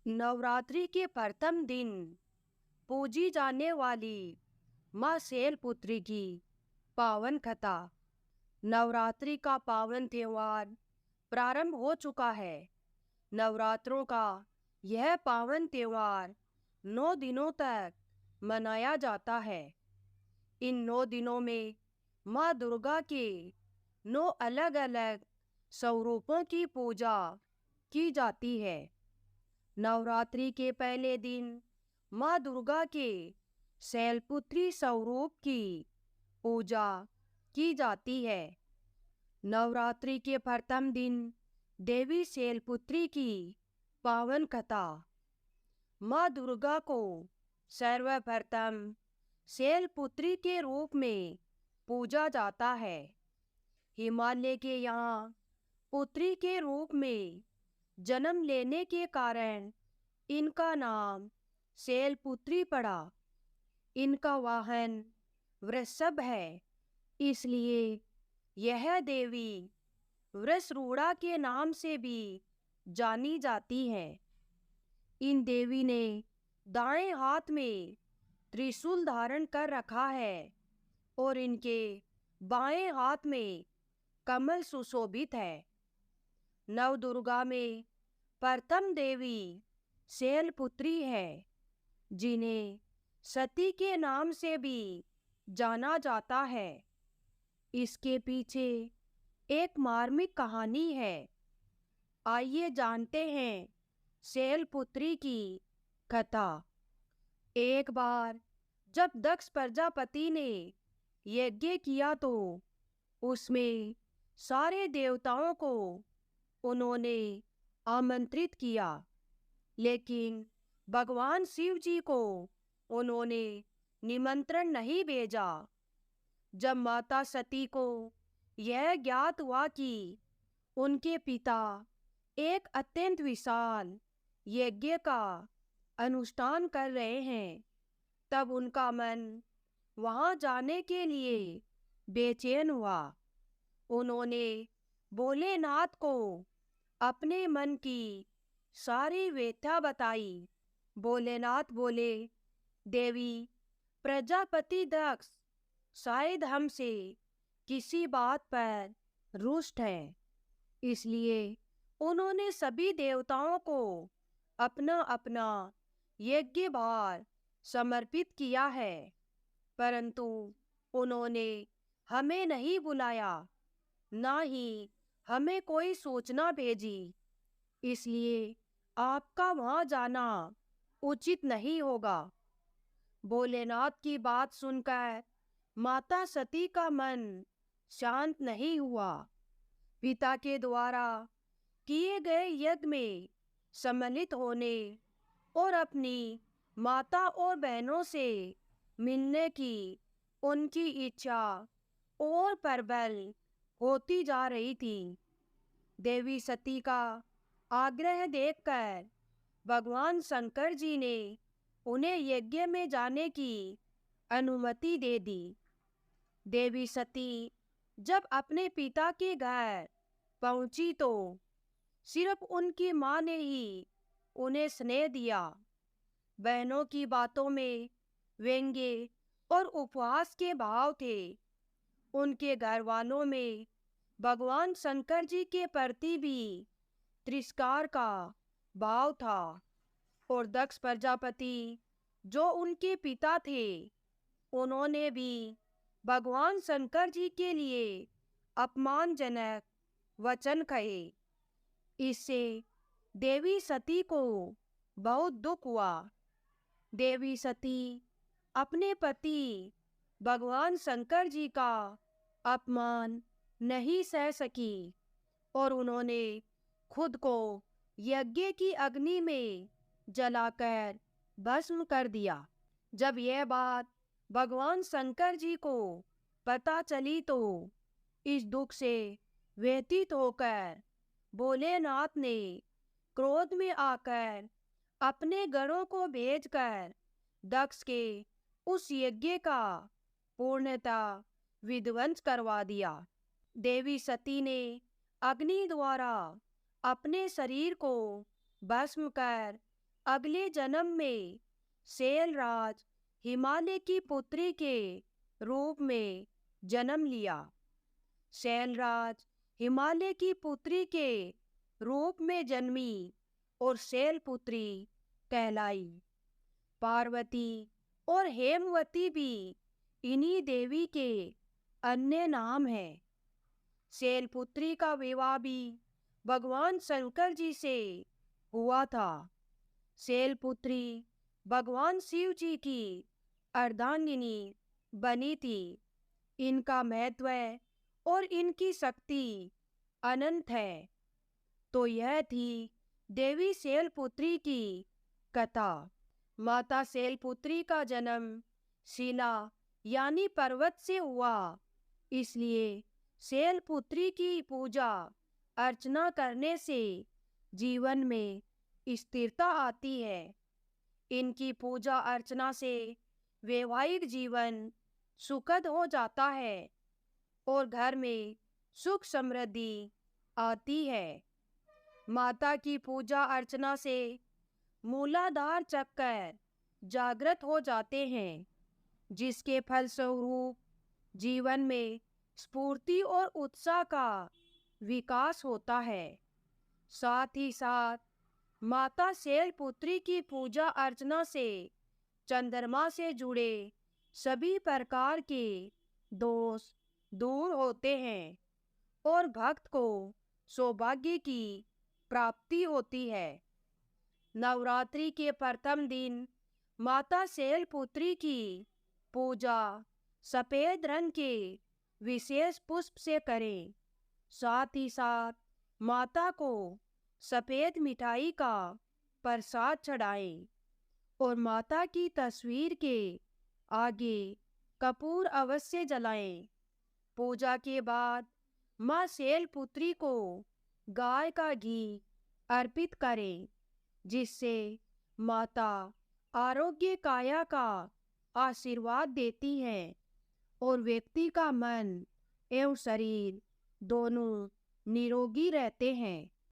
नवरात्रि के प्रथम दिन पूजी जाने वाली माँ शैलपुत्री की पावन कथा। नवरात्रि का पावन त्योहार प्रारंभ हो चुका है। नवरात्रों का यह पावन त्योहार 9 दिनों तक मनाया जाता है। इन 9 दिनों में माँ दुर्गा के 9 अलग अलग स्वरूपों की पूजा की जाती है। नवरात्रि के पहले दिन माँ दुर्गा के शैलपुत्री स्वरूप की पूजा की जाती है। नवरात्रि के प्रथम दिन देवी शैलपुत्री की पावन कथा। माँ दुर्गा को सर्वप्रथम शैलपुत्री के रूप में पूजा जाता है। हिमालय के यहाँ पुत्री के रूप में जन्म लेने के कारण इनका नाम शैलपुत्री पड़ा। इनका वाहन वृषभ है, इसलिए यह देवी वृषरूढ़ा के नाम से भी जानी जाती है। इन देवी ने दाएं हाथ में त्रिशूल धारण कर रखा है और इनके बाएं हाथ में कमल सुशोभित है। नवदुर्गा में प्रथम देवी शैलपुत्री है, जिन्हें सती के नाम से भी जाना जाता है। इसके पीछे एक मार्मिक कहानी है। आइए जानते हैं शैलपुत्री की कथा। एक बार जब दक्ष प्रजापति ने यज्ञ किया तो उसमें सारे देवताओं को उन्होंने आमंत्रित किया, लेकिन भगवान शिव जी को उन्होंने निमंत्रण नहीं भेजा। जब माता सती को यह ज्ञात हुआ कि उनके पिता एक अत्यंत विशाल यज्ञ का अनुष्ठान कर रहे हैं, तब उनका मन वहां जाने के लिए बेचैन हुआ। उन्होंने भोलेनाथ को अपने मन की सारी व्यथा बताई। भोलेनाथ बोले, देवी, प्रजापति दक्ष शायद हमसे किसी बात पर रुष्ट है, इसलिए उन्होंने सभी देवताओं को अपना अपना यज्ञ भार समर्पित किया है, परंतु उन्होंने हमें नहीं बुलाया, ना ही हमें कोई सूचना भेजी, इसलिए आपका वहां जाना उचित नहीं होगा। भोलेनाथ की बात सुनकर माता सती का मन शांत नहीं हुआ। पिता के द्वारा किए गए यज्ञ में सम्मिलित होने और अपनी माता और बहनों से मिलने की उनकी इच्छा और प्रबल होती जा रही थी। देवी सती का आग्रह देखकर भगवान शंकर जी ने उन्हें यज्ञ में जाने की अनुमति दे दी। देवी सती जब अपने पिता के घर पहुंची तो सिर्फ उनकी मां ने ही उन्हें स्नेह दिया। बहनों की बातों में व्यंग्य और उपहास के भाव थे। उनके घर वालों में भगवान शंकर जी के प्रति भी तिरस्कार का भाव था, और दक्ष प्रजापति जो उनके पिता थे, उन्होंने भी भगवान शंकर जी के लिए अपमानजनक वचन कहे। इससे देवी सती को बहुत दुख हुआ। देवी सती अपने पति भगवान शंकर जी का अपमान नहीं सह सकी और उन्होंने खुद को यज्ञ की अग्नि में जलाकर भस्म कर दिया। जब यह बात भगवान शंकर जी को पता चली तो इस दुख से व्यथित होकर भोलेनाथ ने क्रोध में आकर अपने गणों को भेजकर दक्ष के उस यज्ञ का पूर्णतः विध्वंस करवा दिया। देवी सती ने अग्नि द्वारा अपने शरीर को भस्म कर अगले जन्म में शैलराज हिमालय की पुत्री के रूप में जन्म लिया। शैलराज हिमालय की पुत्री के रूप में जन्मी और शैलपुत्री कहलाई। पार्वती और हेमवती भी इन्हीं देवी के अन्य नाम हैं। शैलपुत्री का विवाह भी भगवान शंकर जी से हुआ था। शैलपुत्री भगवान शिव जी की अर्धांगिनी बनी थी। इनका महत्व और इनकी शक्ति अनंत है। तो यह थी देवी शैलपुत्री की कथा। माता शैलपुत्री का जन्म शिला यानी पर्वत से हुआ, इसलिए शैलपुत्री की पूजा अर्चना करने से जीवन में स्थिरता आती है। इनकी पूजा अर्चना से वैवाहिक जीवन सुखद हो जाता है और घर में सुख समृद्धि आती है। माता की पूजा अर्चना से मूलाधार चक्र जागृत हो जाते हैं, जिसके फलस्वरूप जीवन में स्फूर्ति और उत्साह का विकास होता है। साथ ही साथ माता शैलपुत्री की पूजा अर्चना से चंद्रमा से जुड़े सभी प्रकार के दोष दूर होते हैं और भक्त को सौभाग्य की प्राप्ति होती है। नवरात्रि के प्रथम दिन माता शैलपुत्री की पूजा सफेद रंग के विशेष पुष्प से करें। साथ ही साथ माता को सफेद मिठाई का प्रसाद चढ़ाएं और माता की तस्वीर के आगे कपूर अवश्य जलाएं। पूजा के बाद माँ शैलपुत्री को गाय का घी अर्पित करें, जिससे माता आरोग्य काया का आशीर्वाद देती हैं और व्यक्ति का मन एवं शरीर दोनों निरोगी रहते हैं।